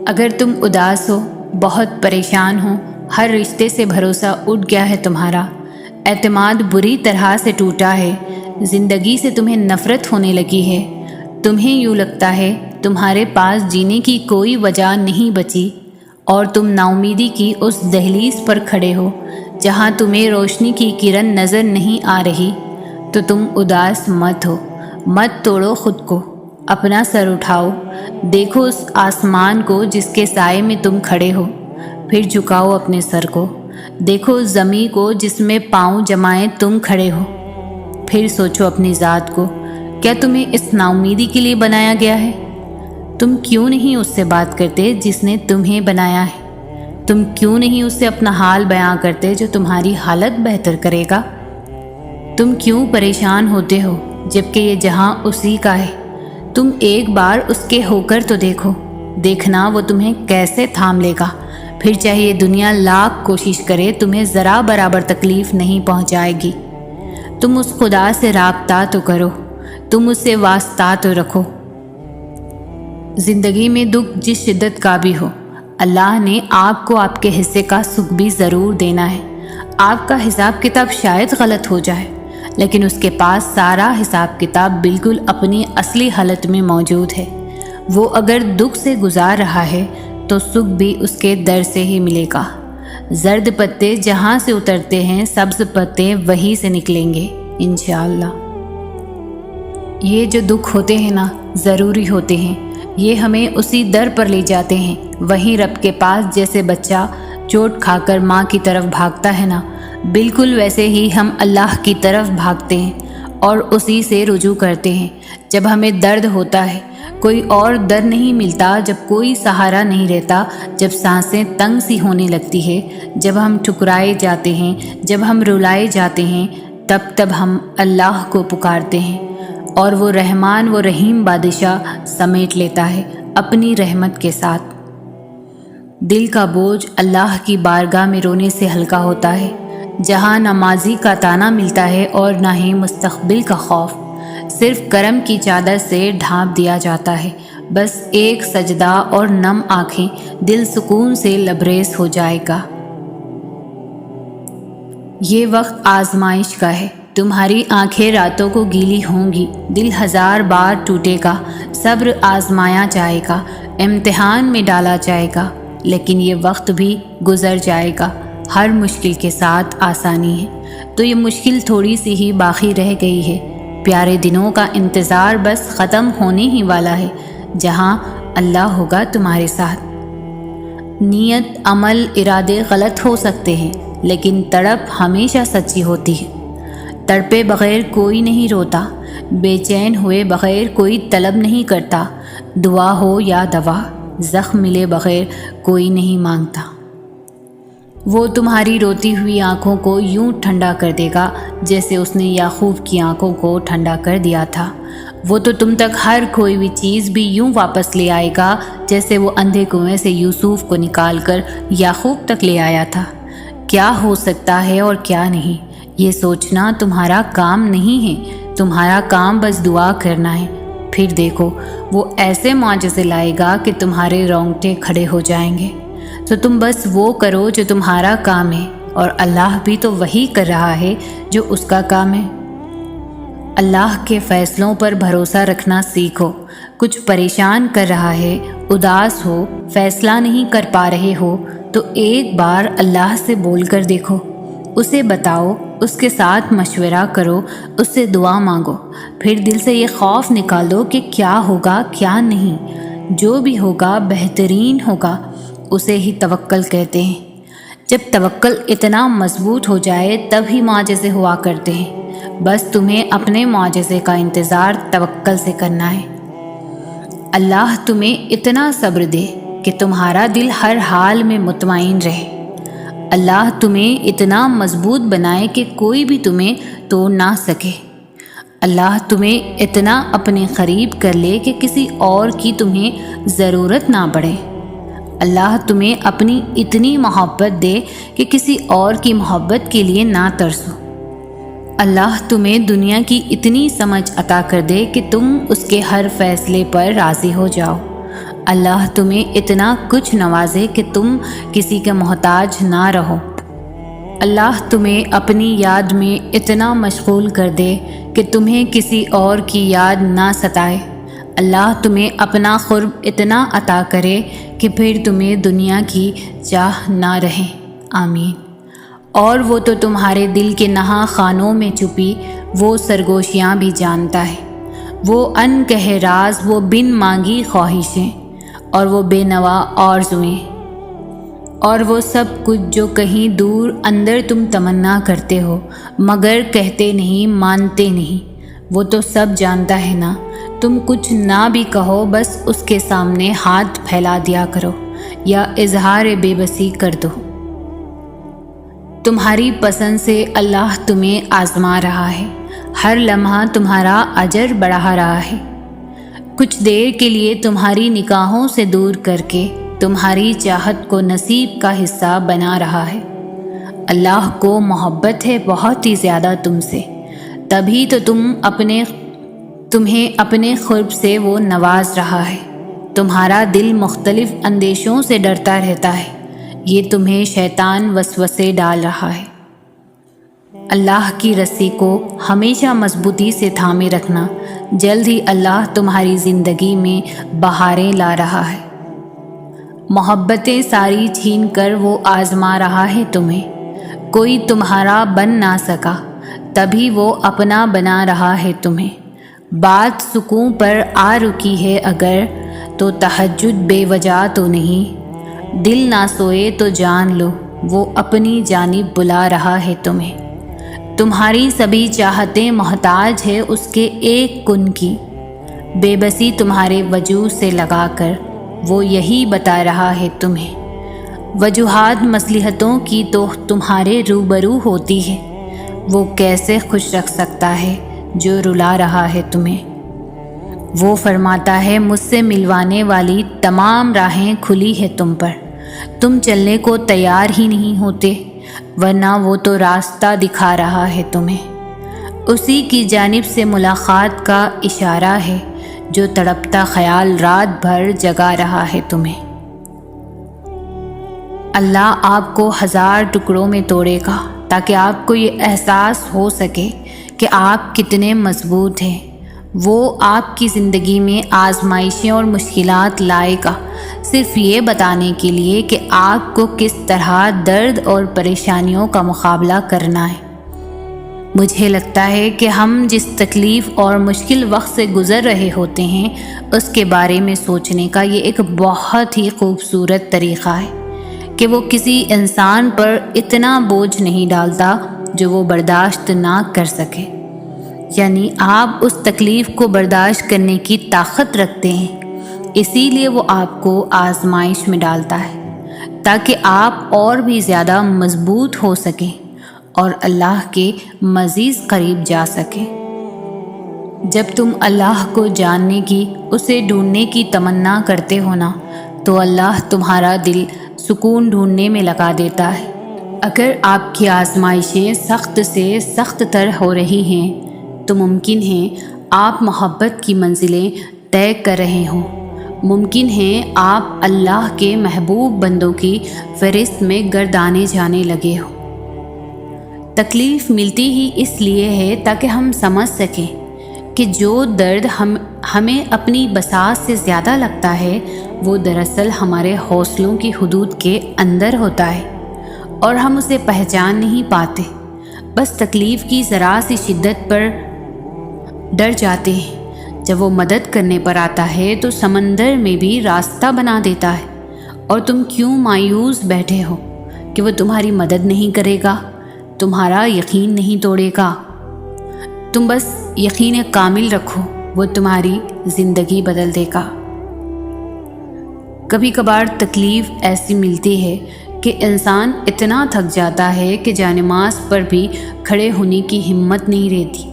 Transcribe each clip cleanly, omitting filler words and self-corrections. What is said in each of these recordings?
اگر تم اداس ہو، بہت پریشان ہو، ہر رشتے سے بھروسہ اٹھ گیا ہے تمہارا، اعتماد بری طرح سے ٹوٹا ہے، زندگی سے تمہیں نفرت ہونے لگی ہے، تمہیں یوں لگتا ہے تمہارے پاس جینے کی کوئی وجہ نہیں بچی، اور تم ناامیدی کی اس دہلیز پر کھڑے ہو جہاں تمہیں روشنی کی کرن نظر نہیں آ رہی، تو تم اداس مت ہو، مت توڑو خود کو، اپنا سر اٹھاؤ، دیکھو اس آسمان کو جس کے سائے میں تم کھڑے ہو، پھر جھکاؤ اپنے سر کو، دیکھو اس زمیں کو جس میں پاؤں جمائے تم کھڑے ہو، پھر سوچو اپنی ذات کو، کیا تمہیں اس ناامیدی کے لیے بنایا گیا ہے؟ تم کیوں نہیں اس سے بات کرتے جس نے تمہیں بنایا ہے؟ تم کیوں نہیں اس سے اپنا حال بیان کرتے جو تمہاری حالت بہتر کرے گا؟ تم کیوں پریشان ہوتے ہو جبکہ یہ جہاں اسی کا ہے؟ تم ایک بار اس کے ہو کر تو دیکھو، دیکھنا وہ تمہیں کیسے تھام لے گا، پھر چاہے یہ دنیا لاکھ کوشش کرے تمہیں ذرا برابر تکلیف نہیں پہنچائے گی۔ تم اس خدا سے رابطہ تو کرو، تم اس سے واسطہ تو رکھو۔ زندگی میں دکھ جس شدت کا بھی ہو، اللہ نے آپ کو آپ کے حصے کا سکھ بھی ضرور دینا ہے۔ آپ کا حساب کتاب شاید غلط ہو جائے، لیکن اس کے پاس سارا حساب کتاب بالکل اپنی اصلی حالت میں موجود ہے۔ وہ اگر دکھ سے گزار رہا ہے تو سکھ بھی اس کے در سے ہی ملے گا۔ زرد پتے جہاں سے اترتے ہیں سبز پتے وہیں سے نکلیں گے انشاءاللہ۔ یہ جو دکھ ہوتے ہیں نا، ضروری ہوتے ہیں، یہ ہمیں اسی در پر لے جاتے ہیں، وہیں رب کے پاس جیسے بچہ چوٹ کھا کر ماں کی طرف بھاگتا ہے نا، بالکل ویسے ہی ہم اللہ کی طرف بھاگتے ہیں اور اسی سے رجوع کرتے ہیں۔ جب ہمیں درد ہوتا ہے، کوئی اور در نہیں ملتا، جب کوئی سہارا نہیں رہتا، جب سانسیں تنگ سی ہونے لگتی ہے، جب ہم ٹھکرائے جاتے ہیں، جب ہم رلائے جاتے ہیں، تب ہم اللہ کو پکارتے ہیں، اور وہ رحمان و رحیم بادشاہ سمیٹ لیتا ہے اپنی رحمت کے ساتھ۔ دل کا بوجھ اللہ کی بارگاہ میں رونے سے ہلکا ہوتا ہے، جہاں نہ ماضی کا تانا ملتا ہے اور نہ ہی مستقبل کا خوف، صرف کرم کی چادر سے ڈھانپ دیا جاتا ہے، بس ایک سجدہ اور نم آنکھیں، دل سکون سے لبریز ہو جائے گا۔ یہ وقت آزمائش کا ہے، تمہاری آنکھیں راتوں کو گیلی ہوں گی، دل ہزار بار ٹوٹے گا، صبر آزمایا جائے گا، امتحان میں ڈالا جائے گا، لیکن یہ وقت بھی گزر جائے گا۔ ہر مشکل کے ساتھ آسانی ہے، تو یہ مشکل تھوڑی سی ہی باقی رہ گئی ہے۔ پیارے دنوں کا انتظار بس ختم ہونے ہی والا ہے، جہاں اللہ ہوگا تمہارے ساتھ۔ نیت، عمل، ارادے غلط ہو سکتے ہیں، لیکن تڑپ ہمیشہ سچی ہوتی ہے۔ تڑپے بغیر کوئی نہیں روتا، بے چین ہوئے بغیر کوئی طلب نہیں کرتا، دعا ہو یا دوا، زخم ملے بغیر کوئی نہیں مانگتا۔ وہ تمہاری روتی ہوئی آنکھوں کو یوں ٹھنڈا کر دے گا جیسے اس نے یعقوب کی آنکھوں کو ٹھنڈا کر دیا تھا۔ وہ تو تم تک ہر کھوئی ہوئی چیز بھی یوں واپس لے آئے گا جیسے وہ اندھے کنویں سے یوسف کو نکال کر یعقوب تک لے آیا تھا۔ کیا ہو سکتا ہے اور کیا نہیں، یہ سوچنا تمہارا کام نہیں ہے، تمہارا کام بس دعا کرنا ہے۔ پھر دیکھو وہ ایسے معجزے لائے گا کہ تمہارے رونگٹے کھڑے ہو جائیں گے۔ تو تم بس وہ کرو جو تمہارا کام ہے، اور اللہ بھی تو وہی کر رہا ہے جو اس کا کام ہے۔ اللہ کے فیصلوں پر بھروسہ رکھنا سیکھو۔ کچھ پریشان کر رہا ہے، اداس ہو، فیصلہ نہیں کر پا رہے ہو، تو ایک بار اللہ سے بول کر دیکھو، اسے بتاؤ، اس کے ساتھ مشورہ کرو، اس سے دعا مانگو، پھر دل سے یہ خوف نکالو کہ کیا ہوگا کیا نہیں، جو بھی ہوگا بہترین ہوگا، اسے ہی توکل کہتے ہیں۔ جب توکل اتنا مضبوط ہو جائے تب ہی معجزے ہوا کرتے ہیں، بس تمہیں اپنے معجزے کا انتظار توکل سے کرنا ہے۔ اللہ تمہیں اتنا صبر دے کہ تمہارا دل ہر حال میں مطمئن رہے۔ اللہ تمہیں اتنا مضبوط بنائے کہ کوئی بھی تمہیں توڑ نہ سکے۔ اللہ تمہیں اتنا اپنے قریب کر لے کہ کسی اور کی تمہیں ضرورت نہ پڑے۔ اللہ تمہیں اپنی اتنی محبت دے کہ کسی اور کی محبت کے لیے نہ ترسو۔ اللہ تمہیں دنیا کی اتنی سمجھ عطا کر دے کہ تم اس کے ہر فیصلے پر راضی ہو جاؤ۔ اللہ تمہیں اتنا کچھ نوازے کہ تم کسی کے محتاج نہ رہو۔ اللہ تمہیں اپنی یاد میں اتنا مشغول کر دے کہ تمہیں کسی اور کی یاد نہ ستائے۔ اللہ تمہیں اپنا قرب اتنا عطا کرے کہ پھر تمہیں دنیا کی چاہ نہ رہے۔ آمین۔ اور وہ تو تمہارے دل کے نہاں خانوں میں چھپی وہ سرگوشیاں بھی جانتا ہے، وہ انکہے راز، وہ بن مانگی خواہشیں، اور وہ بے نوا آرزوئیں، اور وہ سب کچھ جو کہیں دور اندر تم تمنا کرتے ہو مگر کہتے نہیں، مانتے نہیں، وہ تو سب جانتا ہے نا۔ تم کچھ نہ بھی کہو، بس اس کے سامنے ہاتھ پھیلا دیا کرو یا اظہار بے بسی کر دو۔ تمہاری پسند سے اللہ تمہیں آزما رہا ہے، ہر لمحہ تمہارا اجر بڑھا رہا ہے، کچھ دیر کے لیے تمہاری نگاہوں سے دور کر کے تمہاری چاہت کو نصیب کا حصہ بنا رہا ہے۔ اللہ کو محبت ہے بہت ہی زیادہ تم سے، تبھی تو تمہیں اپنے قرب سے وہ نواز رہا ہے۔ تمہارا دل مختلف اندیشوں سے ڈرتا رہتا ہے، یہ تمہیں شیطان وسوسے ڈال رہا ہے۔ اللہ کی رسی کو ہمیشہ مضبوطی سے تھامے رکھنا، جلد ہی اللہ تمہاری زندگی میں بہاریں لا رہا ہے۔ محبتیں ساری چھین کر وہ آزما رہا ہے تمہیں، کوئی تمہارا بن نہ سکا، تبھی وہ اپنا بنا رہا ہے تمہیں۔ بات سکون پر آ رکی ہے اگر، تو تہجد بے وجہ تو نہیں، دل نہ سوئے تو جان لو وہ اپنی جانب بلا رہا ہے تمہیں۔ تمہاری سبھی چاہتیں محتاج ہے اس کے ایک کن کی، بے بسی تمہارے وجود سے لگا کر وہ یہی بتا رہا ہے تمہیں۔ وجوہات مصلحتوں کی تو تمہارے روبرو ہوتی ہے، وہ کیسے خوش رکھ سکتا ہے جو رلا رہا ہے تمہیں۔ وہ فرماتا ہے مجھ سے ملوانے والی تمام راہیں کھلی ہے تم پر، تم چلنے کو تیار ہی نہیں ہوتے، ورنہ وہ تو راستہ دکھا رہا ہے تمہیں۔ اسی کی جانب سے ملاقات کا اشارہ ہے جو تڑپتا خیال رات بھر جگا رہا ہے تمہیں۔ اللہ آپ کو 1000 ٹکڑوں میں توڑے گا تاکہ آپ کو یہ احساس ہو سکے کہ آپ کتنے مضبوط ہیں۔ وہ آپ کی زندگی میں آزمائشیں اور مشکلات لائے گا، صرف یہ بتانے کے لیے کہ آپ کو کس طرح درد اور پریشانیوں کا مقابلہ کرنا ہے۔ مجھے لگتا ہے کہ ہم جس تکلیف اور مشکل وقت سے گزر رہے ہوتے ہیں اس کے بارے میں سوچنے کا یہ ایک بہت ہی خوبصورت طریقہ ہے کہ وہ کسی انسان پر اتنا بوجھ نہیں ڈالتا جو وہ برداشت نہ کر سکے، یعنی آپ اس تکلیف کو برداشت کرنے کی طاقت رکھتے ہیں، اسی لیے وہ آپ کو آزمائش میں ڈالتا ہے تاکہ آپ اور بھی زیادہ مضبوط ہو سکیں اور اللہ کے مزید قریب جا سکیں۔ جب تم اللہ کو جاننے کی، اسے ڈھونڈنے کی تمنا کرتے ہو نا، تو اللہ تمہارا دل سکون ڈھونڈنے میں لگا دیتا ہے۔ اگر آپ کی آزمائشیں سخت سے سخت تر ہو رہی ہیں تو ممکن ہے آپ محبت کی منزلیں طے کر رہے ہوں، ممکن ہے آپ اللہ کے محبوب بندوں کی فہرست میں گردانے جانے لگے ہوں۔ تکلیف ملتی ہی اس لیے ہے تاکہ ہم سمجھ سکیں کہ جو درد ہمیں اپنی بساط سے زیادہ لگتا ہے وہ دراصل ہمارے حوصلوں کی حدود کے اندر ہوتا ہے اور ہم اسے پہچان نہیں پاتے، بس تکلیف کی ذرا سی شدت پر ڈر جاتے ہیں۔ جب وہ مدد کرنے پر آتا ہے تو سمندر میں بھی راستہ بنا دیتا ہے، اور تم کیوں مایوس بیٹھے ہو کہ وہ تمہاری مدد نہیں کرے گا، تمہارا یقین نہیں توڑے گا۔ تم بس یقین کامل رکھو، وہ تمہاری زندگی بدل دے گا۔ کبھی کبھار تکلیف ایسی ملتی ہے کہ انسان اتنا تھک جاتا ہے کہ جانماز پر بھی کھڑے ہونے کی ہمت نہیں رہتی،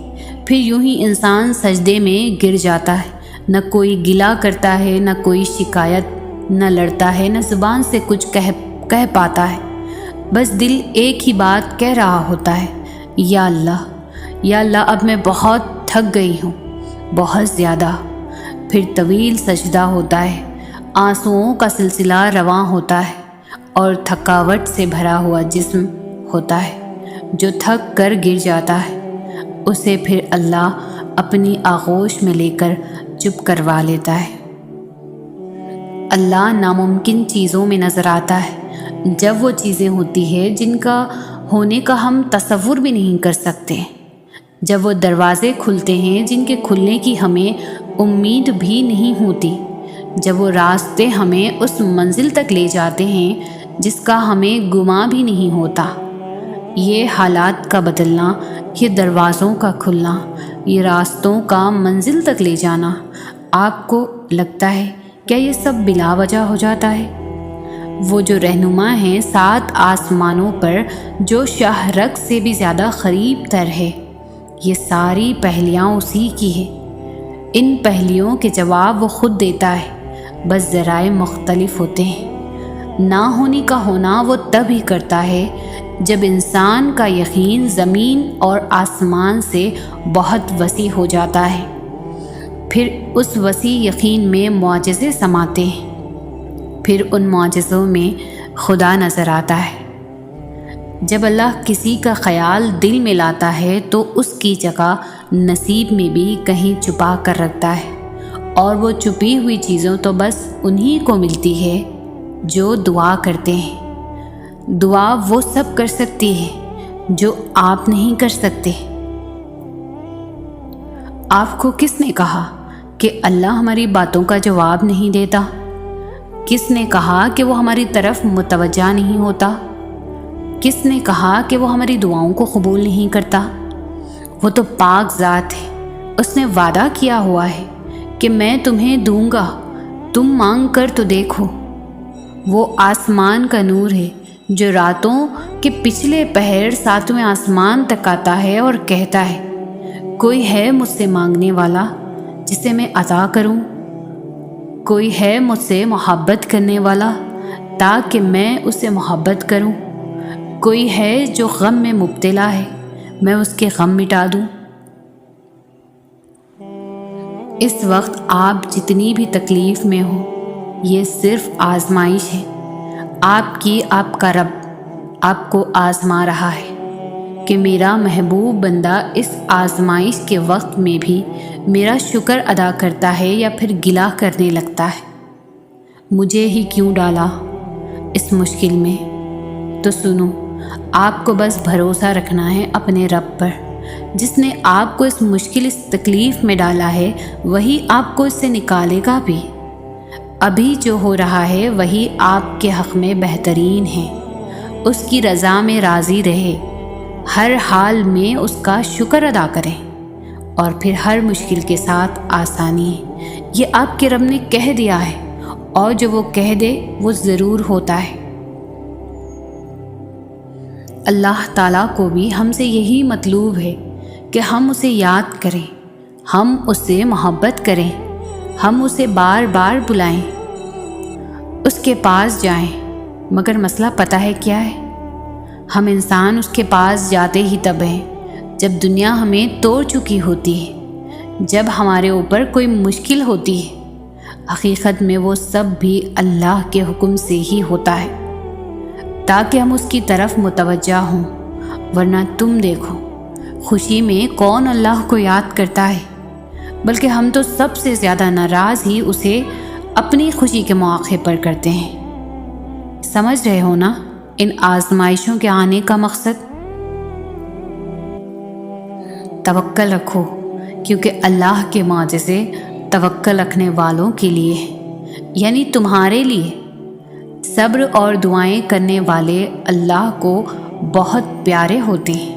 پھر یوں ہی انسان سجدے میں گر جاتا ہے، نہ کوئی گلہ کرتا ہے، نہ کوئی شکایت، نہ لڑتا ہے، نہ زبان سے کچھ کہہ پاتا ہے، بس دل ایک ہی بات کہہ رہا ہوتا ہے، یا اللہ یا اللہ اب میں بہت تھک گئی ہوں، بہت زیادہ۔ پھر طویل سجدہ ہوتا ہے، آنسوؤں کا سلسلہ رواں ہوتا ہے اور تھکاوٹ سے بھرا ہوا جسم ہوتا ہے۔ جو تھک کر گر جاتا ہے اسے پھر اللہ اپنی آغوش میں لے کر چپ کروا لیتا ہے۔ اللہ ناممکن چیزوں میں نظر آتا ہے جب وہ چیزیں ہوتی ہیں جن کا ہونے کا ہم تصور بھی نہیں کر سکتے، جب وہ دروازے کھلتے ہیں جن کے کھلنے کی ہمیں امید بھی نہیں ہوتی، جب وہ راستے ہمیں اس منزل تک لے جاتے ہیں جس کا ہمیں گمان بھی نہیں ہوتا۔ یہ حالات کا بدلنا، یہ دروازوں کا کھلنا، یہ راستوں کا منزل تک لے جانا، آپ کو لگتا ہے کیا یہ سب بلا وجہ ہو جاتا ہے؟ وہ جو رہنما ہیں 7 آسمانوں پر، جو شاہ رگ سے بھی زیادہ قریب تر ہے، یہ ساری پہلیاں اسی کی ہے۔ ان پہلیوں کے جواب وہ خود دیتا ہے، بس ذرائع مختلف ہوتے ہیں۔ نہ ہونے کا ہونا وہ تب ہی کرتا ہے جب انسان کا یقین زمین اور آسمان سے بہت وسیع ہو جاتا ہے۔ پھر اس وسیع یقین میں معجزے سماتے ہیں، پھر ان معجزوں میں خدا نظر آتا ہے۔ جب اللہ کسی کا خیال دل میں لاتا ہے تو اس کی جگہ نصیب میں بھی کہیں چھپا کر رکھتا ہے، اور وہ چھپی ہوئی چیزوں تو بس انہی کو ملتی ہے جو دعا کرتے ہیں۔ دعا وہ سب کر سکتی ہے جو آپ نہیں کر سکتے۔ آپ کو کس نے کہا کہ اللہ ہماری باتوں کا جواب نہیں دیتا؟ کس نے کہا کہ وہ ہماری طرف متوجہ نہیں ہوتا؟ کس نے کہا کہ وہ ہماری دعاؤں کو قبول نہیں کرتا؟ وہ تو پاک ذات ہے، اس نے وعدہ کیا ہوا ہے کہ میں تمہیں دوں گا، تم مانگ کر تو دیکھو۔ وہ آسمان کا نور ہے جو راتوں کے پچھلے پہر 7ویں آسمان تک آتا ہے اور کہتا ہے، کوئی ہے مجھ سے مانگنے والا جسے میں عطا کروں؟ کوئی ہے مجھ سے محبت کرنے والا تاکہ میں اسے محبت کروں؟ کوئی ہے جو غم میں مبتلا ہے، میں اس کے غم مٹا دوں؟ اس وقت آپ جتنی بھی تکلیف میں ہوں، یہ صرف آزمائش ہے آپ کا رب آپ کو آزما رہا ہے کہ میرا محبوب بندہ اس آزمائش کے وقت میں بھی میرا شکر ادا کرتا ہے یا پھر گلہ کرنے لگتا ہے، مجھے ہی کیوں ڈالا اس مشکل میں؟ تو سنو، آپ کو بس بھروسہ رکھنا ہے اپنے رب پر، جس نے آپ کو اس مشکل اس تکلیف میں ڈالا ہے وہی آپ کو اس سے نکالے گا بھی۔ ابھی جو ہو رہا ہے وہی آپ کے حق میں بہترین ہے۔ اس کی رضا میں راضی رہے، ہر حال میں اس کا شکر ادا کریں، اور پھر ہر مشکل کے ساتھ آسانی ہے۔ یہ آپ کے رب نے کہہ دیا ہے، اور جو وہ کہہ دے وہ ضرور ہوتا ہے۔ اللہ تعالیٰ کو بھی ہم سے یہی مطلوب ہے کہ ہم اسے یاد کریں، ہم اس سے محبت کریں، ہم اسے بار بار بلائیں، اس کے پاس جائیں۔ مگر مسئلہ پتہ ہے کیا ہے؟ ہم انسان اس کے پاس جاتے ہی تب ہیں جب دنیا ہمیں توڑ چکی ہوتی ہے، جب ہمارے اوپر کوئی مشکل ہوتی ہے۔ حقیقت میں وہ سب بھی اللہ کے حکم سے ہی ہوتا ہے تاکہ ہم اس کی طرف متوجہ ہوں، ورنہ تم دیکھو خوشی میں کون اللہ کو یاد کرتا ہے، بلکہ ہم تو سب سے زیادہ ناراض ہی اسے اپنی خوشی کے مواقع پر کرتے ہیں۔ سمجھ رہے ہو نا ان آزمائشوں کے آنے کا مقصد؟ توکل رکھو، کیونکہ اللہ کے معجزے توکل رکھنے والوں کے لیے ہیں، یعنی تمہارے لیے۔ صبر اور دعائیں کرنے والے اللہ کو بہت پیارے ہوتے ہیں۔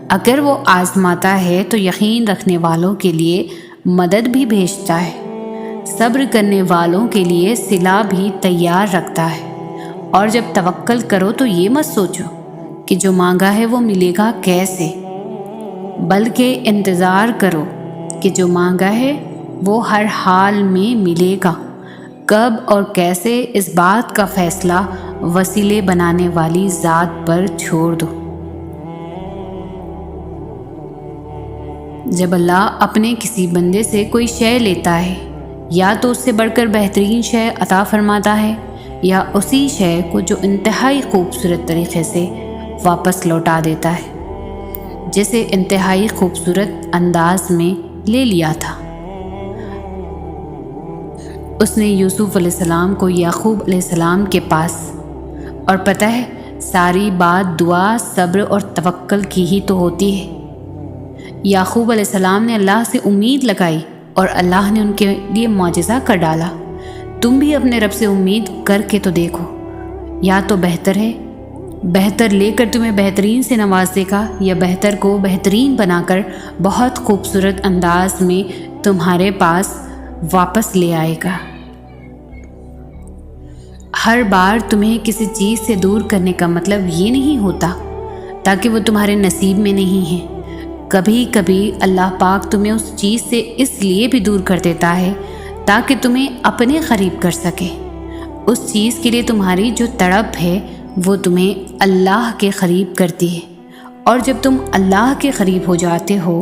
اگر وہ آزماتا ہے تو یقین رکھنے والوں کے لیے مدد بھی بھیجتا ہے، صبر کرنے والوں کے لیے صلہ بھی تیار رکھتا ہے۔ اور جب توکل کرو تو یہ مت سوچو کہ جو مانگا ہے وہ ملے گا کیسے، بلکہ انتظار کرو کہ جو مانگا ہے وہ ہر حال میں ملے گا۔ کب اور کیسے، اس بات کا فیصلہ وسیلے بنانے والی ذات پر چھوڑ دو۔ جب اللہ اپنے کسی بندے سے کوئی شے لیتا ہے یا تو اس سے بڑھ کر بہترین شے عطا فرماتا ہے یا اسی شے کو جو انتہائی خوبصورت طریقے سے واپس لوٹا دیتا ہے، جسے انتہائی خوبصورت انداز میں لے لیا تھا۔ اس نے یوسف علیہ السلام کو یعقوب علیہ السلام کے پاس، اور پتہ ہے ساری بات دعا، صبر اور توکل کی ہی تو ہوتی ہے۔ یعقوب علیہ السلام نے اللہ سے امید لگائی اور اللہ نے ان کے لیے معجزہ کر ڈالا۔ تم بھی اپنے رب سے امید کر کے تو دیکھو، یا تو بہتر ہے، بہتر لے کر تمہیں بہترین سے نواز دے گا، یا بہتر کو بہترین بنا کر بہت خوبصورت انداز میں تمہارے پاس واپس لے آئے گا۔ ہر بار تمہیں کسی چیز سے دور کرنے کا مطلب یہ نہیں ہوتا تاکہ وہ تمہارے نصیب میں نہیں ہے۔ کبھی کبھی اللہ پاک تمہیں اس چیز سے اس لیے بھی دور کر دیتا ہے تاکہ تمہیں اپنے قریب کر سکے۔ اس چیز کے لیے تمہاری جو تڑپ ہے وہ تمہیں اللہ کے قریب کرتی ہے، اور جب تم اللہ کے قریب ہو جاتے ہو،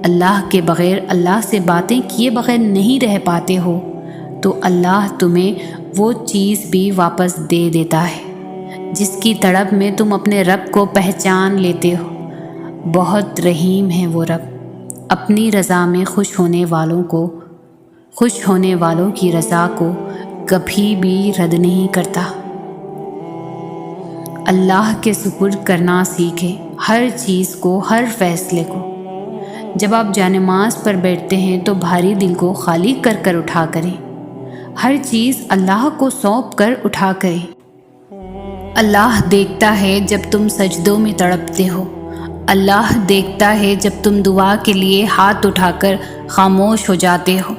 اللہ کے بغیر، اللہ سے باتیں کیے بغیر نہیں رہ پاتے ہو، تو اللہ تمہیں وہ چیز بھی واپس دے دیتا ہے جس کی تڑپ میں تم اپنے رب کو پہچان لیتے ہو۔ بہت رحیم ہے وہ رب، اپنی رضا میں خوش ہونے والوں کی رضا کو کبھی بھی رد نہیں کرتا۔ اللہ کے سپرد کرنا سیکھیں، ہر چیز کو، ہر فیصلے کو۔ جب آپ جانماز پر بیٹھتے ہیں تو بھاری دل کو خالی کر کر اٹھا کریں، ہر چیز اللہ کو سونپ کر اٹھا کریں۔ اللہ دیکھتا ہے جب تم سجدوں میں تڑپتے ہو، اللہ دیکھتا ہے جب تم دعا کے لیے ہاتھ اٹھا کر خاموش ہو جاتے ہو،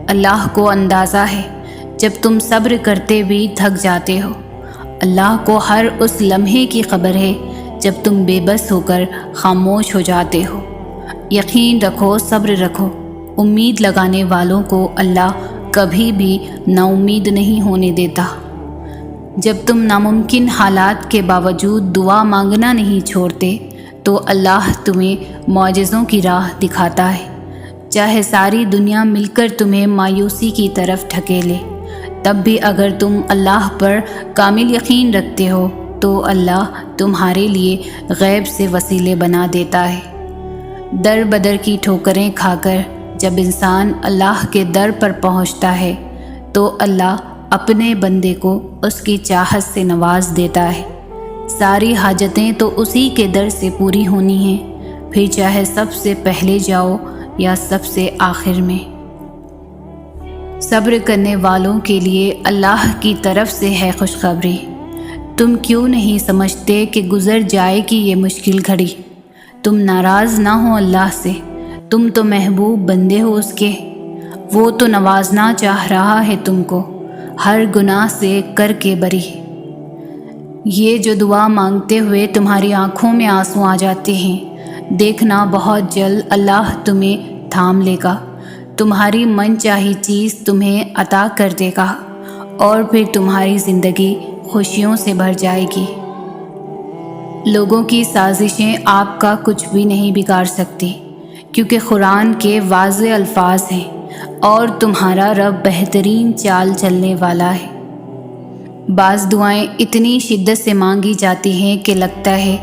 اللہ کو اندازہ ہے جب تم صبر کرتے بھی تھک جاتے ہو، اللہ کو ہر اس لمحے کی خبر ہے جب تم بے بس ہو کر خاموش ہو جاتے ہو۔ یقین رکھو، صبر رکھو، امید لگانے والوں کو اللہ کبھی بھی نا امید نہیں ہونے دیتا۔ جب تم ناممکن حالات کے باوجود دعا مانگنا نہیں چھوڑتے تو اللہ تمہیں معجزوں کی راہ دکھاتا ہے۔ چاہے ساری دنیا مل کر تمہیں مایوسی کی طرف ڈھکیلے، تب بھی اگر تم اللہ پر کامل یقین رکھتے ہو تو اللہ تمہارے لیے غیب سے وسیلے بنا دیتا ہے۔ در بدر کی ٹھوکریں کھا کر جب انسان اللہ کے در پر پہنچتا ہے تو اللہ اپنے بندے کو اس کی چاہت سے نواز دیتا ہے۔ ساری حاجتیں تو اسی کے در سے پوری ہونی ہیں، پھر چاہے سب سے پہلے جاؤ یا سب سے آخر میں۔ صبر کرنے والوں کے لیے اللہ کی طرف سے ہے خوشخبری۔ تم کیوں نہیں سمجھتے کہ گزر جائے گی یہ مشکل گھڑی؟ تم ناراض نہ ہو اللہ سے، تم تو محبوب بندے ہو اس کے، وہ تو نوازنا چاہ رہا ہے تم کو، ہر گناہ سے کر کے بری۔ یہ جو دعا مانگتے ہوئے تمہاری آنکھوں میں آنسو آ جاتے ہیں، دیکھنا بہت جلد اللہ تمہیں تھام لے گا، تمہاری من چاہی چیز تمہیں عطا کر دے گا، اور پھر تمہاری زندگی خوشیوں سے بھر جائے گی۔ لوگوں کی سازشیں آپ کا کچھ بھی نہیں بگاڑ سکتی، کیونکہ قرآن کے واضح الفاظ ہیں، اور تمہارا رب بہترین چال چلنے والا ہے۔ بعض دعائیں اتنی شدت سے مانگی جاتی ہیں کہ لگتا ہے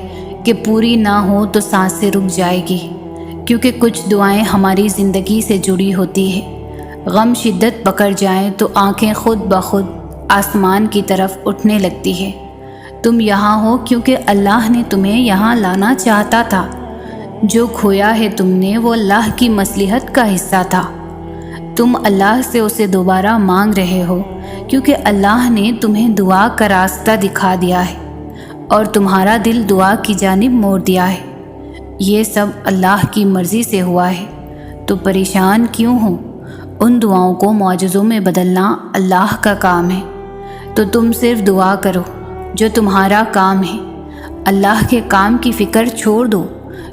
کہ پوری نہ ہو تو سانسیں رک جائے گی، کیونکہ کچھ دعائیں ہماری زندگی سے جڑی ہوتی ہے۔ غم شدت پکڑ جائیں تو آنکھیں خود بخود آسمان کی طرف اٹھنے لگتی ہے۔ تم یہاں ہو کیونکہ اللہ نے تمہیں یہاں لانا چاہتا تھا۔ جو کھویا ہے تم نے وہ اللہ کی مصلحت کا حصہ تھا۔ تم اللہ سے اسے دوبارہ مانگ رہے ہو کیونکہ اللہ نے تمہیں دعا کا راستہ دکھا دیا ہے اور تمہارا دل دعا کی جانب موڑ دیا ہے۔ یہ سب اللہ کی مرضی سے ہوا ہے، تو پریشان کیوں ہو؟ ان دعاؤں کو معجزوں میں بدلنا اللہ کا کام ہے، تو تم صرف دعا کرو جو تمہارا کام ہے۔ اللہ کے کام کی فکر چھوڑ دو،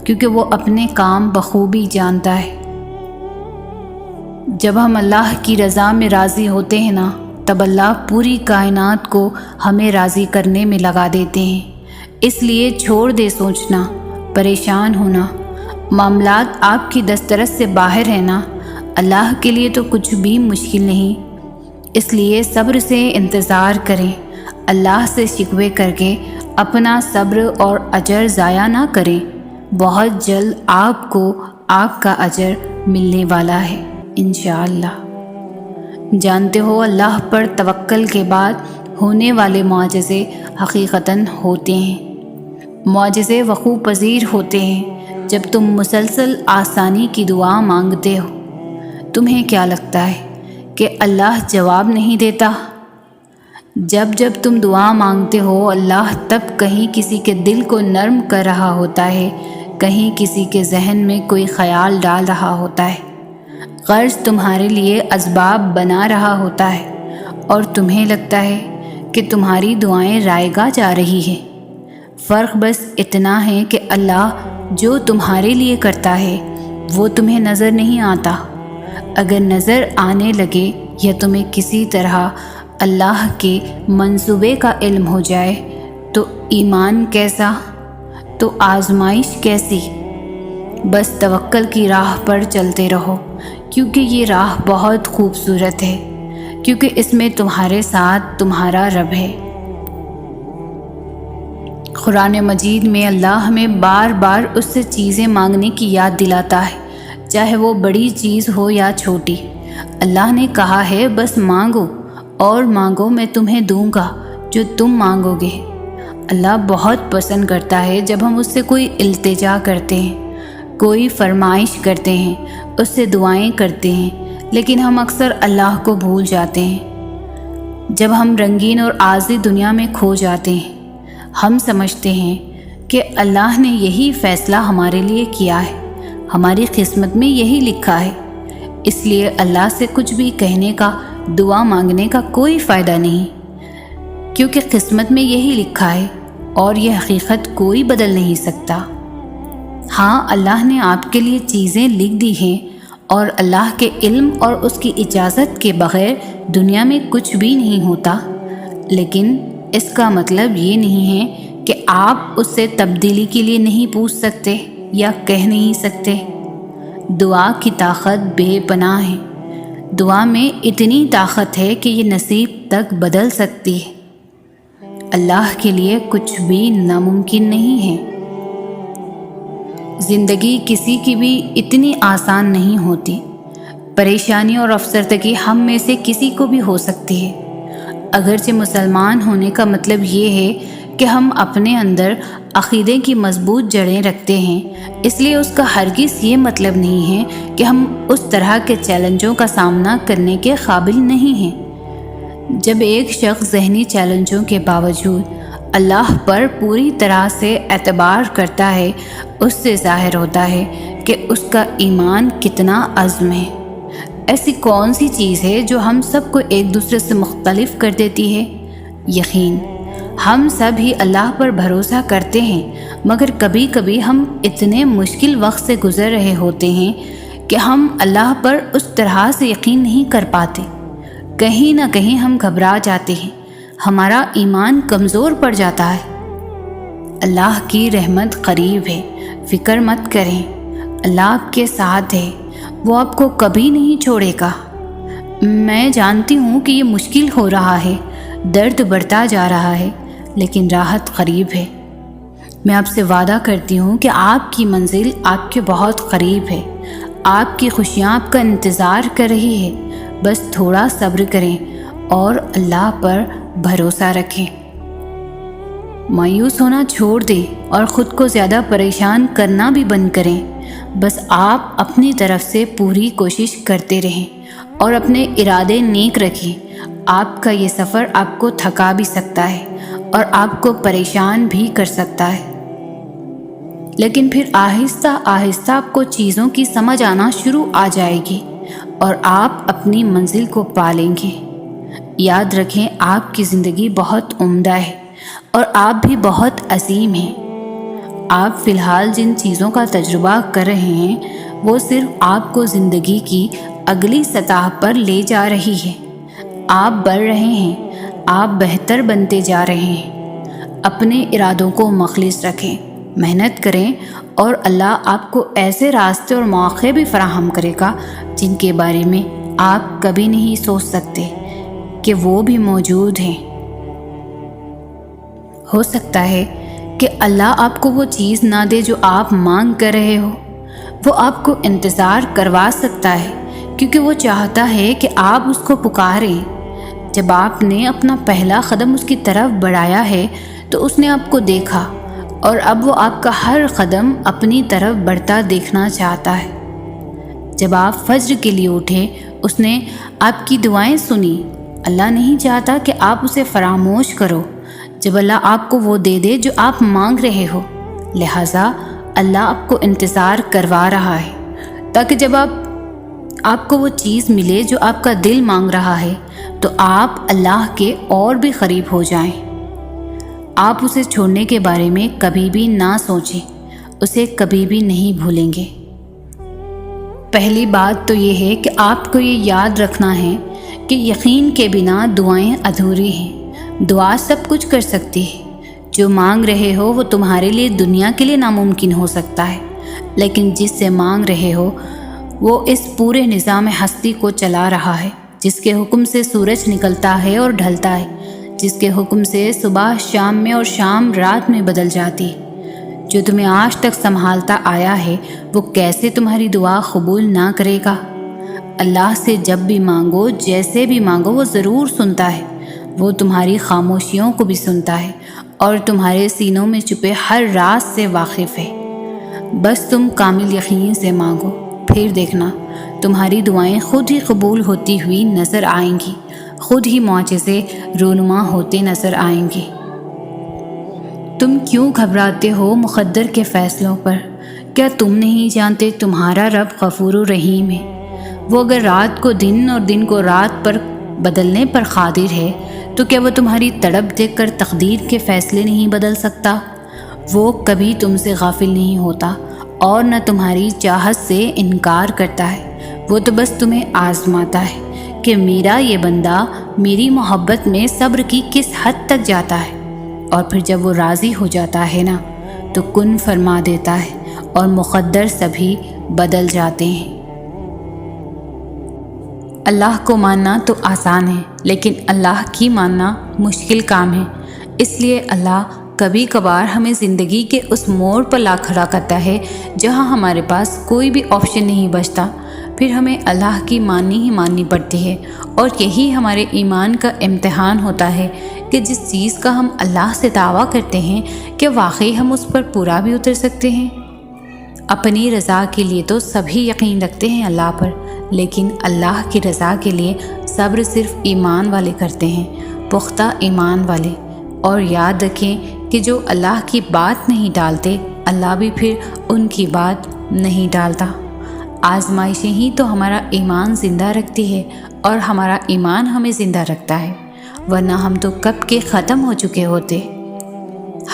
کیونکہ وہ اپنے کام بخوبی جانتا ہے۔ جب ہم اللہ کی رضا میں راضی ہوتے ہیں نا، تب اللہ پوری کائنات کو ہمیں راضی کرنے میں لگا دیتے ہیں۔ اس لیے چھوڑ دے سوچنا، پریشان ہونا، معاملات آپ کی دسترس سے باہر ہیں نا، اللہ کے لیے تو کچھ بھی مشکل نہیں، اس لیے صبر سے انتظار کریں۔ اللہ سے شکوے کر کے اپنا صبر اور اجر ضائع نہ کریں، بہت جلد آپ کو آپ کا اجر ملنے والا ہے انشاءاللہ۔ جانتے ہو اللہ پر توکل کے بعد ہونے والے معجزے حقیقتاً ہوتے ہیں، معجزے وقوع پذیر ہوتے ہیں جب تم مسلسل آسانی کی دعا مانگتے ہو۔ تمہیں کیا لگتا ہے کہ اللہ جواب نہیں دیتا؟ جب تم دعا مانگتے ہو اللہ تب کہیں کسی کے دل کو نرم کر رہا ہوتا ہے، کہیں کسی کے ذہن میں کوئی خیال ڈال رہا ہوتا ہے، غرض تمہارے لیے اسباب بنا رہا ہوتا ہے، اور تمہیں لگتا ہے کہ تمہاری دعائیں رائے گاہ جا رہی ہیں۔ فرق بس اتنا ہے کہ اللہ جو تمہارے لیے کرتا ہے وہ تمہیں نظر نہیں آتا۔ اگر نظر آنے لگے یا تمہیں کسی طرح اللہ کے منصوبے کا علم ہو جائے تو ایمان کیسا، تو آزمائش کیسی؟ بس توکل کی راہ پر چلتے رہو، کیونکہ یہ راہ بہت خوبصورت ہے، کیونکہ اس میں تمہارے ساتھ تمہارا رب ہے۔ قرآن مجید میں اللہ ہمیں بار بار اس سے چیزیں مانگنے کی یاد دلاتا ہے، چاہے وہ بڑی چیز ہو یا چھوٹی۔ اللہ نے کہا ہے بس مانگو اور مانگو، میں تمہیں دوں گا جو تم مانگو گے۔ اللہ بہت پسند کرتا ہے جب ہم اس سے کوئی التجا کرتے ہیں، کوئی فرمائش کرتے ہیں، اس سے دعائیں کرتے ہیں، لیکن ہم اکثر اللہ کو بھول جاتے ہیں۔ جب ہم رنگین اور عارضی دنیا میں کھو جاتے ہیں، ہم سمجھتے ہیں کہ اللہ نے یہی فیصلہ ہمارے لیے کیا ہے، ہماری قسمت میں یہی لکھا ہے، اس لیے اللہ سے کچھ بھی کہنے کا، دعا مانگنے کا کوئی فائدہ نہیں، کیونکہ قسمت میں یہی لکھا ہے اور یہ حقیقت کوئی بدل نہیں سکتا۔ ہاں، اللہ نے آپ کے لیے چیزیں لکھ دی ہیں، اور اللہ کے علم اور اس کی اجازت کے بغیر دنیا میں کچھ بھی نہیں ہوتا، لیکن اس کا مطلب یہ نہیں ہے کہ آپ اس سے تبدیلی کے لیے نہیں پوچھ سکتے یا کہہ نہیں سکتے۔ دعا کی طاقت بے پناہ ہے، دعا میں اتنی طاقت ہے کہ یہ نصیب تک بدل سکتی ہے۔ اللہ کے لیے کچھ بھی ناممکن نہیں ہے۔ زندگی کسی کی بھی اتنی آسان نہیں ہوتی، پریشانی اور افسردگی ہم میں سے کسی کو بھی ہو سکتی ہے۔ اگرچہ مسلمان ہونے کا مطلب یہ ہے کہ ہم اپنے اندر عقیدے کی مضبوط جڑیں رکھتے ہیں، اس لیے اس کا ہرگز یہ مطلب نہیں ہے کہ ہم اس طرح کے چیلنجوں کا سامنا کرنے کے قابل نہیں ہیں۔ جب ایک شخص ذہنی چیلنجوں کے باوجود اللہ پر پوری طرح سے اعتبار کرتا ہے، اس سے ظاہر ہوتا ہے کہ اس کا ایمان کتنا عظم ہے۔ ایسی کون سی چیز ہے جو ہم سب کو ایک دوسرے سے مختلف کر دیتی ہے؟ یقین۔ ہم سب ہی اللہ پر بھروسہ کرتے ہیں، مگر کبھی کبھی ہم اتنے مشکل وقت سے گزر رہے ہوتے ہیں کہ ہم اللہ پر اس طرح سے یقین نہیں کر پاتے۔ کہیں نہ کہیں ہم گھبرا جاتے ہیں، ہمارا ایمان کمزور پڑ جاتا ہے۔ اللہ کی رحمت قریب ہے، فکر مت کریں، اللہ آپ کے ساتھ ہے، وہ آپ کو کبھی نہیں چھوڑے گا۔ میں جانتی ہوں کہ یہ مشکل ہو رہا ہے، درد بڑھتا جا رہا ہے، لیکن راحت قریب ہے۔ میں آپ سے وعدہ کرتی ہوں کہ آپ کی منزل آپ کے بہت قریب ہے، آپ کی خوشیاں آپ کا انتظار کر رہی ہے، بس تھوڑا صبر کریں اور اللہ پر بھروسہ رکھیں۔ مایوس ہونا چھوڑ دیں اور خود کو زیادہ پریشان کرنا بھی بند کریں۔ بس آپ اپنی طرف سے پوری کوشش کرتے رہیں اور اپنے ارادے نیک رکھیں۔ آپ کا یہ سفر آپ کو تھکا بھی سکتا ہے اور آپ کو پریشان بھی کر سکتا ہے، لیکن پھر آہستہ آہستہ آپ کو چیزوں کی سمجھ آنا شروع آ جائے گی اور آپ اپنی منزل کو پا لیں گے۔ یاد رکھیں، آپ کی زندگی بہت عمدہ ہے اور آپ بھی بہت عظیم ہیں۔ آپ فی الحال جن چیزوں کا تجربہ کر رہے ہیں وہ صرف آپ کو زندگی کی اگلی سطح پر لے جا رہی ہے۔ آپ بڑھ رہے ہیں، آپ بہتر بنتے جا رہے ہیں۔ اپنے ارادوں کو مخلص رکھیں، محنت کریں اور اللہ آپ کو ایسے راستے اور موقع بھی فراہم کرے گا جن کے بارے میں آپ کبھی نہیں سوچ سکتے کہ وہ بھی موجود ہیں۔ ہو سکتا ہے کہ اللہ آپ کو وہ چیز نہ دے جو آپ مانگ کر رہے ہو، وہ آپ کو انتظار کروا سکتا ہے کیونکہ وہ چاہتا ہے کہ آپ اس کو پکاریں۔ جب آپ نے اپنا پہلا قدم اس کی طرف بڑھایا ہے تو اس نے آپ کو دیکھا، اور اب وہ آپ کا ہر قدم اپنی طرف بڑھتا دیکھنا چاہتا ہے۔ جب آپ فجر کے لیے اٹھے اس نے آپ کی دعائیں سنی۔ اللہ نہیں چاہتا کہ آپ اسے فراموش کرو جب اللہ آپ کو وہ دے دے جو آپ مانگ رہے ہو، لہٰذا اللہ آپ کو انتظار کروا رہا ہے تاکہ جب آپ کو وہ چیز ملے جو آپ کا دل مانگ رہا ہے تو آپ اللہ کے اور بھی قریب ہو جائیں۔ آپ اسے چھوڑنے کے بارے میں کبھی بھی نہ سوچیں، اسے کبھی بھی نہیں بھولیں گے۔ پہلی بات تو یہ ہے کہ آپ کو یہ یاد رکھنا ہے کہ یقین کے بنا دعائیں ادھوری ہیں۔ دعا سب کچھ کر سکتی ہے۔ جو مانگ رہے ہو وہ تمہارے لیے دنیا کے لیے ناممکن ہو سکتا ہے، لیکن جس سے مانگ رہے ہو وہ اس پورے نظام ہستی کو چلا رہا ہے، جس کے حکم سے سورج نکلتا ہے اور ڈھلتا ہے، جس کے حکم سے صبح شام میں اور شام رات میں بدل جاتی ہے، جو تمہیں آج تک سنبھالتا آیا ہے، وہ کیسے تمہاری دعا قبول نہ کرے گا؟ اللہ سے جب بھی مانگو، جیسے بھی مانگو، وہ ضرور سنتا ہے۔ وہ تمہاری خاموشیوں کو بھی سنتا ہے اور تمہارے سینوں میں چھپے ہر راز سے واقف ہے۔ بس تم کامل یقین سے مانگو، پھر دیکھنا تمہاری دعائیں خود ہی قبول ہوتی ہوئی نظر آئیں گی، خود ہی معجزے رونما ہوتے نظر آئیں گے۔ تم کیوں گھبراتے ہو مقدر کے فیصلوں پر؟ کیا تم نہیں جانتے تمہارا رب غفور و رحیم ہے؟ وہ اگر رات کو دن اور دن کو رات پر بدلنے پر قادر ہے تو کیا وہ تمہاری تڑپ دیکھ کر تقدیر کے فیصلے نہیں بدل سکتا؟ وہ کبھی تم سے غافل نہیں ہوتا اور نہ تمہاری چاہت سے انکار کرتا ہے۔ وہ تو بس تمہیں آزماتا ہے کہ میرا یہ بندہ میری محبت میں صبر کی کس حد تک جاتا ہے، اور پھر جب وہ راضی ہو جاتا ہے نا تو کن فرما دیتا ہے اور مقدر سبھی بدل جاتے ہیں۔ اللہ کو ماننا تو آسان ہے، لیکن اللہ کی ماننا مشکل کام ہے۔ اس لیے اللہ کبھی کبھار ہمیں زندگی کے اس موڑ پر لا کھڑا کرتا ہے جہاں ہمارے پاس کوئی بھی آپشن نہیں بچتا، پھر ہمیں اللہ کی ماننی پڑتی ہے، اور یہی ہمارے ایمان کا امتحان ہوتا ہے کہ جس چیز کا ہم اللہ سے دعویٰ کرتے ہیں کہ واقعی ہم اس پر پورا بھی اتر سکتے ہیں۔ اپنی رضا کے لیے تو سبھی یقین رکھتے ہیں اللہ پر، لیکن اللہ کی رضا کے لیے صبر صرف ایمان والے کرتے ہیں، پختہ ایمان والے۔ اور یاد رکھیں کہ جو اللہ کی بات نہیں ڈالتے، اللہ بھی پھر ان کی بات نہیں ڈالتا۔ آزمائشیں ہی تو ہمارا ایمان زندہ رکھتی ہے، اور ہمارا ایمان ہمیں زندہ رکھتا ہے، ورنہ ہم تو کب کے ختم ہو چکے ہوتے۔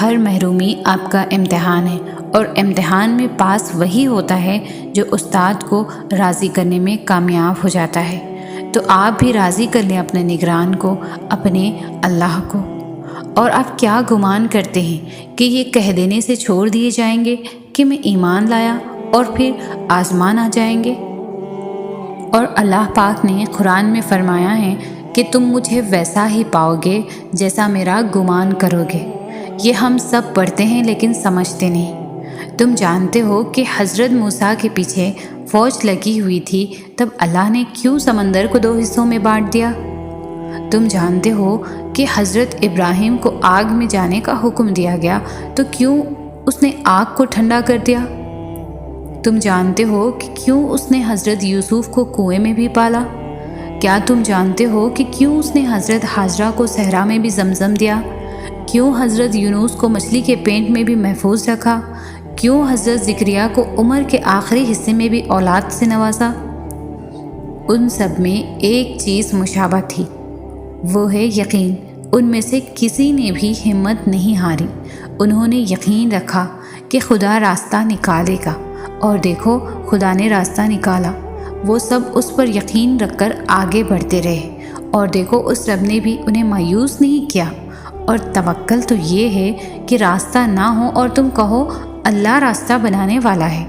ہر محرومی آپ کا امتحان ہے، اور امتحان میں پاس وہی ہوتا ہے جو استاد کو راضی کرنے میں کامیاب ہو جاتا ہے۔ تو آپ بھی راضی کر لیں اپنے نگران کو، اپنے اللہ کو۔ اور آپ کیا گمان کرتے ہیں کہ یہ کہہ دینے سے چھوڑ دیے جائیں گے کہ میں ایمان لایا اور پھر آزمان آ جائیں گے؟ اور اللہ پاک نے قرآن میں فرمایا ہے کہ تم مجھے ویسا ہی پاؤ گے جیسا میرا گمان کرو گے۔ یہ ہم سب پڑھتے ہیں لیکن سمجھتے نہیں۔ تم جانتے ہو کہ حضرت موسیٰ کے پیچھے فوج لگی ہوئی تھی، تب اللہ نے کیوں سمندر کو 2 حصوں میں بانٹ دیا؟ تم جانتے ہو کہ حضرت ابراہیم کو آگ میں جانے کا حکم دیا گیا تو کیوں اس نے آگ کو ٹھنڈا کر دیا؟ تم جانتے ہو کہ کیوں اس نے حضرت یوسف کو کنویں میں بھی پالا؟ کیا تم جانتے ہو کہ کیوں اس نے حضرت حاجرہ کو صحرا میں بھی زمزم دیا؟ کیوں حضرت یونس کو مچھلی کے پینٹ میں بھی محفوظ رکھا؟ کیوں حضرت زکریا کو عمر کے آخری حصے میں بھی اولاد سے نوازا؟ ان سب میں ایک چیز مشابہ تھی، وہ ہے یقین۔ ان میں سے کسی نے بھی ہمت نہیں ہاری۔ انہوں نے یقین رکھا کہ خدا راستہ نکالے گا، اور دیکھو خدا نے راستہ نکالا۔ وہ سب اس پر یقین رکھ کر آگے بڑھتے رہے، اور دیکھو اس رب نے بھی انہیں مایوس نہیں کیا۔ اور توکل تو یہ ہے کہ راستہ نہ ہو اور تم کہو اللہ راستہ بنانے والا ہے،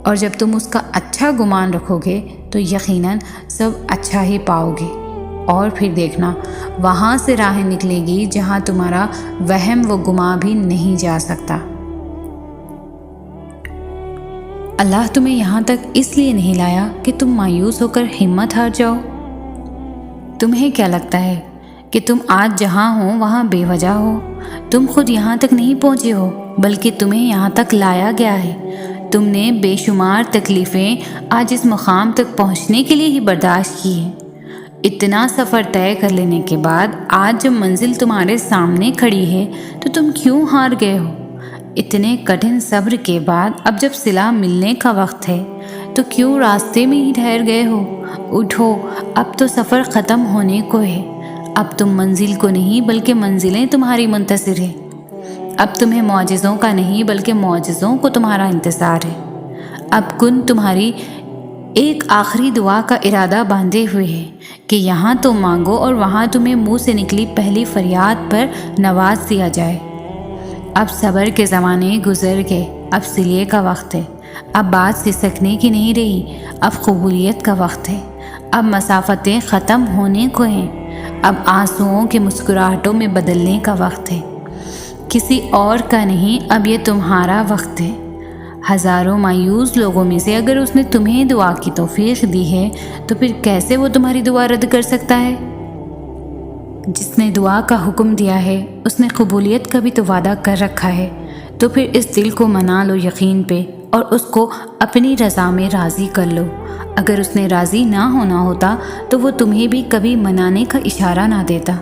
اور جب تم اس کا اچھا گمان رکھو گے تو یقیناً سب اچھا ہی پاؤ گے، اور پھر دیکھنا وہاں سے راہیں نکلے گی جہاں تمہارا وہم و گمان بھی نہیں جا سکتا۔ اللہ تمہیں یہاں تک اس لیے نہیں لایا کہ تم مایوس ہو کر ہمت ہار جاؤ۔ تمہیں کیا لگتا ہے کہ تم آج جہاں ہو وہاں بے وجہ ہو؟ تم خود یہاں تک نہیں پہنچے ہو، بلکہ تمہیں یہاں تک لایا گیا ہے۔ تم نے بے شمار تکلیفیں آج اس مقام تک پہنچنے کے لیے ہی برداشت کی ہیں۔ اتنا سفر طے کر لینے کے بعد آج جب منزل تمہارے سامنے کھڑی ہے تو تم کیوں ہار گئے ہو؟ اتنے کٹھن صبر کے بعد اب جب صلہ ملنے کا وقت ہے تو کیوں راستے میں ہی ٹھہر گئے ہو؟ اٹھو، اب تو سفر ختم ہونے کو ہے۔ اب تم منزل کو نہیں بلکہ منزلیں تمہاری منتظر ہیں۔ اب تمہیں معجزوں کا نہیں بلکہ معجزوں کو تمہارا انتظار ہے۔ اب کن تمہاری ایک آخری دعا کا ارادہ باندھے ہوئے ہے کہ یہاں تم مانگو اور وہاں تمہیں منہ سے نکلی پہلی فریاد پر نواز دیا جائے۔ اب صبر کے زمانے گزر گئے، اب صلے کا وقت ہے۔ اب بات سسکنے کی نہیں رہی، اب قبولیت کا وقت ہے۔ اب مسافتیں ختم ہونے کو ہیں، اب آنسوؤں کے مسکراہٹوں میں بدلنے کا وقت ہے۔ کسی اور کا نہیں، اب یہ تمہارا وقت ہے۔ ہزاروں مایوس لوگوں میں سے اگر اس نے تمہیں دعا کی توفیق دی ہے تو پھر کیسے وہ تمہاری دعا رد کر سکتا ہے؟ جس نے دعا کا حکم دیا ہے اس نے قبولیت کا بھی تو وعدہ کر رکھا ہے، تو پھر اس دل کو منا لو یقین پہ اور اس کو اپنی رضا میں راضی کر لو۔ اگر اس نے راضی نہ ہونا ہوتا تو وہ تمہیں بھی کبھی منانے کا اشارہ نہ دیتا،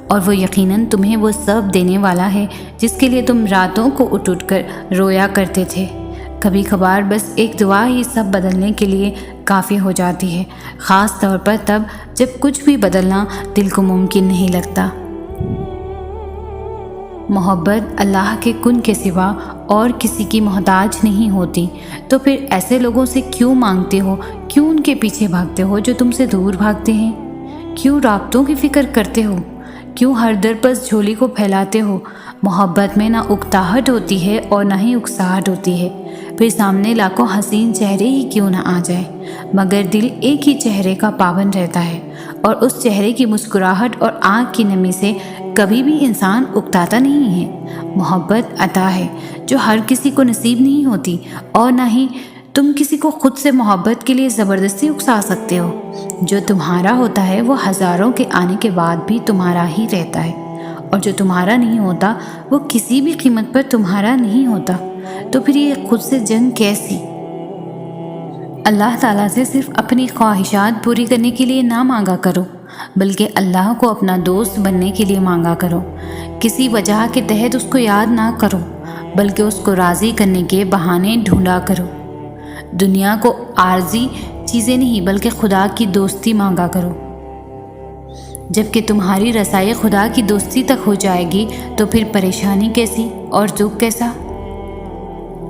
اور وہ یقیناً تمہیں وہ سب دینے والا ہے جس کے لیے تم راتوں کو اٹھ اٹھ کر رویا کرتے تھے۔ کبھی کبھار بس ایک دعا ہی سب بدلنے کے لیے کافی ہو جاتی ہے، خاص طور پر تب جب کچھ بھی بدلنا دل کو ممکن نہیں لگتا۔ محبت اللہ کے کن کے سوا اور کسی کی محتاج نہیں ہوتی، تو پھر ایسے لوگوں سے کیوں مانگتے ہو؟ کیوں ان کے پیچھے بھاگتے ہو جو تم سے دور بھاگتے ہیں؟ کیوں رابطوں کی فکر کرتے ہو؟ کیوں ہر در پس جھولی کو پھیلاتے ہو؟ محبت میں نہ اکتاہٹ ہوتی ہے اور نہ ہی اکساہٹ ہوتی ہے، پھر سامنے لاکھوں حسین چہرے ہی کیوں نہ آ جائے، مگر دل ایک ہی چہرے کا پابند رہتا ہے، اور اس چہرے کی مسکراہٹ اور آنکھ کی نمی سے کبھی بھی انسان اکتاتا نہیں ہے۔ محبت عطا ہے جو ہر کسی کو نصیب نہیں ہوتی، اور نہ ہی تم کسی کو خود سے محبت کے لیے زبردستی اکسا سکتے ہو۔ جو تمہارا ہوتا ہے وہ ہزاروں کے آنے کے بعد بھی تمہارا ہی رہتا ہے، اور جو تمہارا نہیں ہوتا وہ کسی بھی قیمت پر تمہارا نہیں ہوتا، تو پھر یہ خود سے جنگ کیسی؟ اللہ تعالیٰ سے صرف اپنی خواہشات پوری کرنے کے لیے نہ مانگا کرو، بلکہ اللہ کو اپنا دوست بننے کے لیے مانگا کرو۔ کسی وجہ کے تحت اس کو یاد نہ کرو، بلکہ اس کو راضی کرنے کے بہانے ڈھونڈا کرو۔ دنیا کو عارضی چیزیں نہیں بلکہ خدا کی دوستی مانگا کرو۔ جب کہ تمہاری رسائی خدا کی دوستی تک ہو جائے گی تو پھر پریشانی کیسی اور دکھ کیسا؟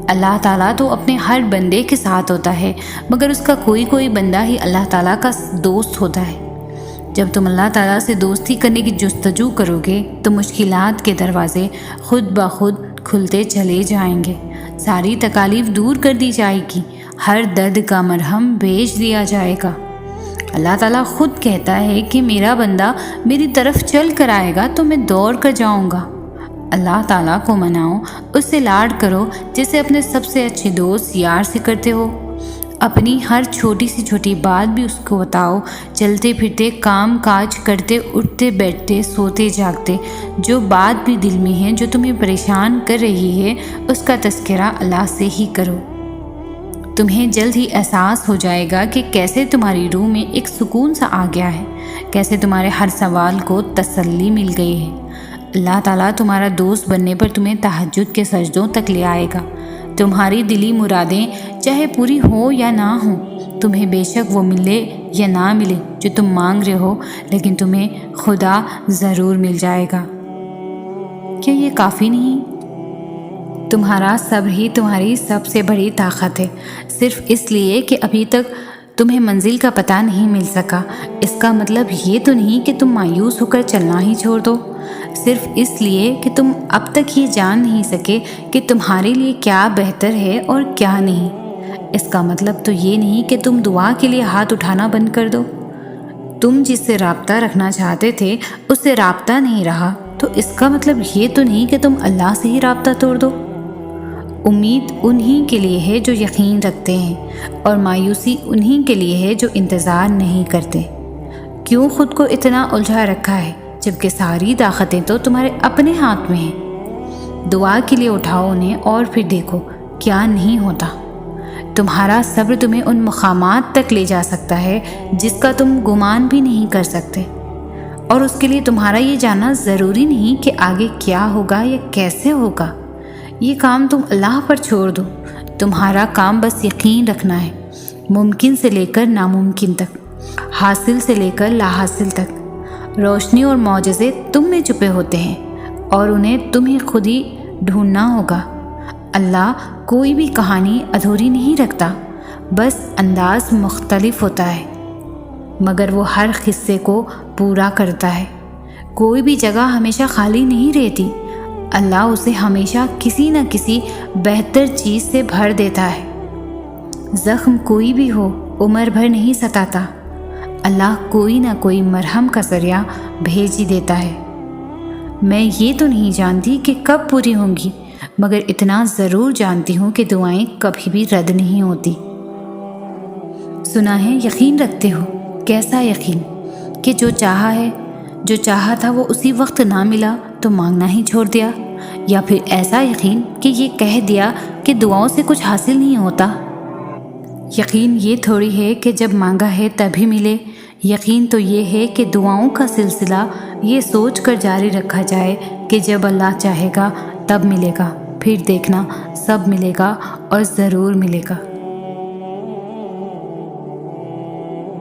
اللہ تعالیٰ تو اپنے ہر بندے کے ساتھ ہوتا ہے، مگر اس کا کوئی بندہ ہی اللہ تعالیٰ کا دوست ہوتا ہے۔ جب تم اللہ تعالیٰ سے دوستی کرنے کی جستجو کرو گے تو مشکلات کے دروازے خود بخود کھلتے چلے جائیں گے، ساری تکالیف دور کر دی جائے گی، ہر درد کا مرہم بھیج دیا جائے گا۔ اللہ تعالیٰ خود کہتا ہے کہ میرا بندہ میری طرف چل کر آئے گا تو میں دوڑ کر جاؤں گا۔ اللہ تعالیٰ کو مناؤ، اس سے لاڈ کرو جیسے اپنے سب سے اچھے دوست یار سے کرتے ہو۔ اپنی ہر چھوٹی سی چھوٹی بات بھی اس کو بتاؤ، چلتے پھرتے، کام کاج کرتے، اٹھتے بیٹھتے، سوتے جاگتے، جو بات بھی دل میں ہے جو تمہیں پریشان کر رہی ہے اس کا تذکرہ اللہ سے ہی کرو۔ تمہیں جلد ہی احساس ہو جائے گا کہ کیسے تمہاری روح میں ایک سکون سا آ گیا ہے، کیسے تمہارے ہر سوال کو تسلی مل گئی ہے۔ اللہ تعالیٰ تمہارا دوست بننے پر تمہیں تہجد کے سجدوں تک لے آئے گا۔ تمہاری دلی مرادیں چاہے پوری ہو یا نہ ہو، تمہیں بے شک وہ ملے یا نہ ملے جو تم مانگ رہے ہو، لیکن تمہیں خدا ضرور مل جائے گا۔ کیا یہ کافی نہیں؟ تمہارا صبر ہی تمہاری سب سے بڑی طاقت ہے، صرف اس لیے کہ ابھی تک تمہیں منزل کا پتہ نہیں مل سکا۔ اس کا مطلب یہ تو نہیں کہ تم مایوس ہو کر چلنا ہی چھوڑ دو، صرف اس لیے کہ تم اب تک یہ جان نہیں سکے کہ تمہارے لیے کیا بہتر ہے اور کیا نہیں۔ اس کا مطلب تو یہ نہیں کہ تم دعا کے لیے ہاتھ اٹھانا بند کر دو۔ تم جس سے رابطہ رکھنا چاہتے تھے اس سے رابطہ نہیں رہا تو اس کا مطلب یہ تو نہیں کہ تم اللہ سے ہی رابطہ توڑ دو۔ امید انہی کے لیے ہے جو یقین رکھتے ہیں، اور مایوسی انہی کے لیے ہے جو انتظار نہیں کرتے۔ کیوں خود کو اتنا الجھا رکھا ہے جبکہ ساری طاقتیں تو تمہارے اپنے ہاتھ میں ہیں؟ دعا کے لیے اٹھاؤ انہیں اور پھر دیکھو کیا نہیں ہوتا۔ تمہارا صبر تمہیں ان مقامات تک لے جا سکتا ہے جس کا تم گمان بھی نہیں کر سکتے، اور اس کے لیے تمہارا یہ جاننا ضروری نہیں کہ آگے کیا ہوگا یا کیسے ہوگا۔ یہ کام تم اللہ پر چھوڑ دو۔ تمہارا کام بس یقین رکھنا ہے، ممکن سے لے کر ناممکن تک، حاصل سے لے کر لا حاصل تک۔ روشنی اور معجزے تم میں چھپے ہوتے ہیں اور انہیں تمہیں خود ہی ڈھونڈنا ہوگا۔ اللہ کوئی بھی کہانی ادھوری نہیں رکھتا، بس انداز مختلف ہوتا ہے، مگر وہ ہر قصے کو پورا کرتا ہے۔ کوئی بھی جگہ ہمیشہ خالی نہیں رہتی، اللہ اسے ہمیشہ کسی نہ کسی بہتر چیز سے بھر دیتا ہے۔ زخم کوئی بھی ہو عمر بھر نہیں ستاتا، اللہ کوئی نہ کوئی مرہم کا ذریعہ بھیج ہی دیتا ہے۔ میں یہ تو نہیں جانتی کہ کب پوری ہوں گی، مگر اتنا ضرور جانتی ہوں کہ دعائیں کبھی بھی رد نہیں ہوتی۔ سنا ہے یقین رکھتے ہو۔ کیسا یقین؟ کہ جو چاہا ہے، جو چاہا تھا وہ اسی وقت نہ ملا تو مانگنا ہی چھوڑ دیا؟ یا پھر ایسا یقین کہ یہ کہہ دیا کہ دعاؤں سے کچھ حاصل نہیں ہوتا؟ یقین یہ تھوڑی ہے کہ جب مانگا ہے تبھی ملے۔ یقین تو یہ ہے کہ دعاؤں کا سلسلہ یہ سوچ کر جاری رکھا جائے کہ جب اللہ چاہے گا تب ملے گا، پھر دیکھنا سب ملے گا اور ضرور ملے گا۔